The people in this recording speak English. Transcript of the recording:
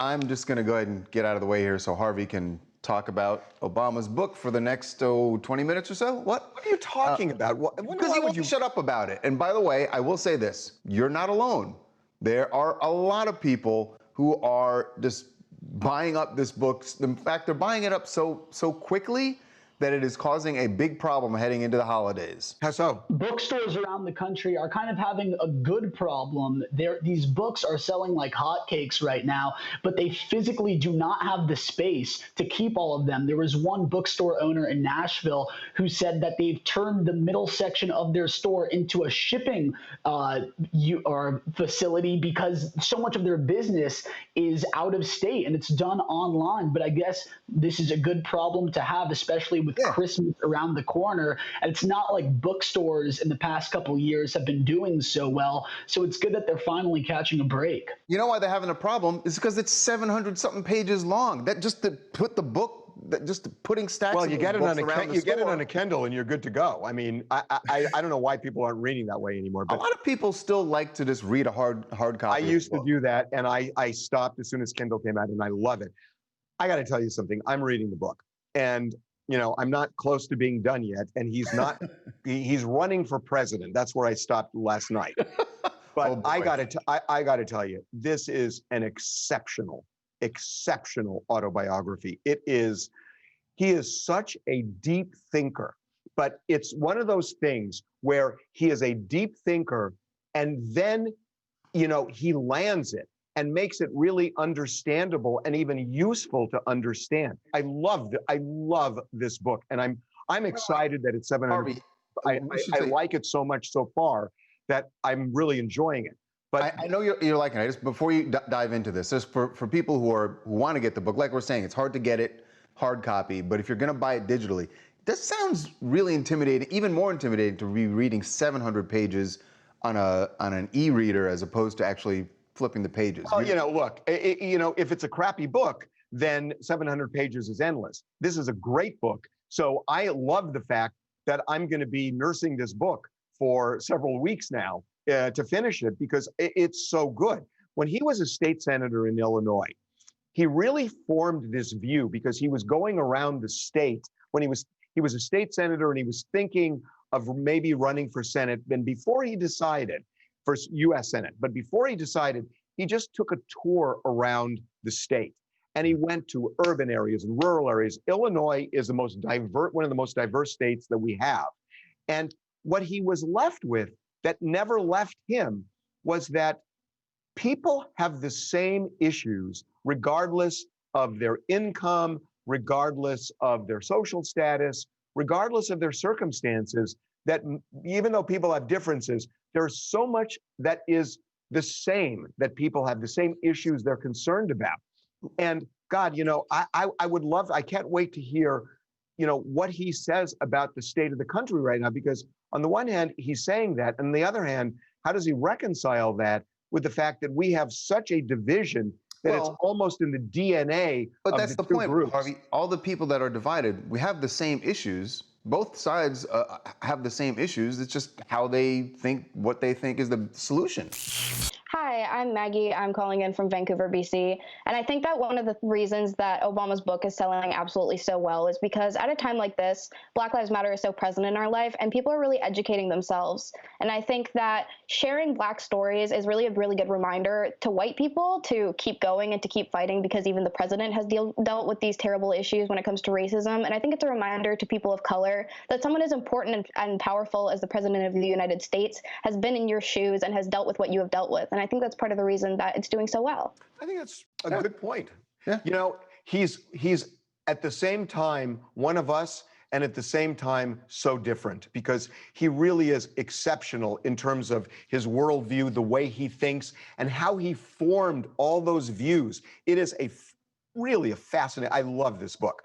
I'm just going to go ahead and get out of the way here so Harvey can talk about Obama's book for the next 20 minutes or so. What are you talking about? Because you won't shut up about it. And by the way, I will say this, you're not alone. There are a lot of people who are just buying up this book. In fact, they're buying it up so quickly that it is causing a big problem heading into the holidays. How so? Bookstores around the country are kind of having a good problem. These books are selling like hotcakes right now, but they physically do not have the space to keep all of them. There was one bookstore owner in Nashville who said that they've turned the middle section of their store into a shipping facility because so much of their business is out of state and it's done online. But I guess this is a good problem to have, especially with Christmas around the corner. And it's not like bookstores in the past couple of years have been doing so well. So it's good that they're finally catching a break. You know why they're having a problem? It's because it's 700 something pages long. That just to put the book, just putting stacks well, of you get it on a a Kindle and you're good to go. I mean, I don't know why people aren't reading that way anymore. But a lot of people still like to just read a hard copy. I used to do that, and I stopped as soon as Kindle came out, and I love it. I got to tell you something. I'm reading the book, and you know, I'm not close to being done yet, and he's not. He's running for president. That's where I stopped last night. But I got to tell you, this is an exceptional autobiography. He is such a deep thinker, but it's one of those things where he is a deep thinker, and then, you know, he lands it and makes it really understandable and even useful to understand. I love this book, and I'm excited that it's 700. Harvey, I like it so much so far that I'm really enjoying it. But I know you're liking it. Just before you dive into this, just for people who want to get the book, like we're saying, it's hard to get it hard copy, but if you're going to buy it digitally, this sounds really intimidating, even more intimidating to be reading 700 pages on an e-reader as opposed to actually flipping the pages. Well, you know, look, you know, if it's a crappy book, then 700 pages is endless. This is a great book. So I love the fact that I'm going to be nursing this book for several weeks now to finish it because it's so good. When he was a state senator in Illinois, he really formed this view because he was going around the state when he was a state senator and he was thinking of maybe running for Senate. And before he decided, for U.S. Senate. But before he decided, he just took a tour around the state. And he went to urban areas and rural areas. Illinois is one of the most diverse states that we have. And what he was left with that never left him was that people have the same issues regardless of their income, regardless of their social status, regardless of their circumstances, that even though people have differences, there's so much that is the same, that people have the same issues they're concerned about. And God, you know, I can't wait to hear, you know, what he says about the state of the country right now, because on the one hand, he's saying that, and on the other hand, how does he reconcile that with the fact that we have such a division that it's almost in the DNA but of that's the two point, groups. Harvey. All the people that are divided, we have the same issues. Both sides have the same issues. It's just how they think, what they think is the solution. Hi, I'm Maggie. I'm calling in from Vancouver, BC. And I think that one of the reasons that Obama's book is selling absolutely so well is because at a time like this, Black Lives Matter is so present in our life and people are really educating themselves. And I think that sharing Black stories is really a really good reminder to white people to keep going and to keep fighting, because even the president has dealt with these terrible issues when it comes to racism. And I think it's a reminder to people of color that someone as important and powerful as the president of the United States has been in your shoes and has dealt with what you have dealt with. And I think that's part of the reason that it's doing so well. I think that's a good point. Yeah. You know, he's at the same time one of us and at the same time so different, because he really is exceptional in terms of his worldview, the way he thinks, and how he formed all those views. It is really a fascinating, I love this book.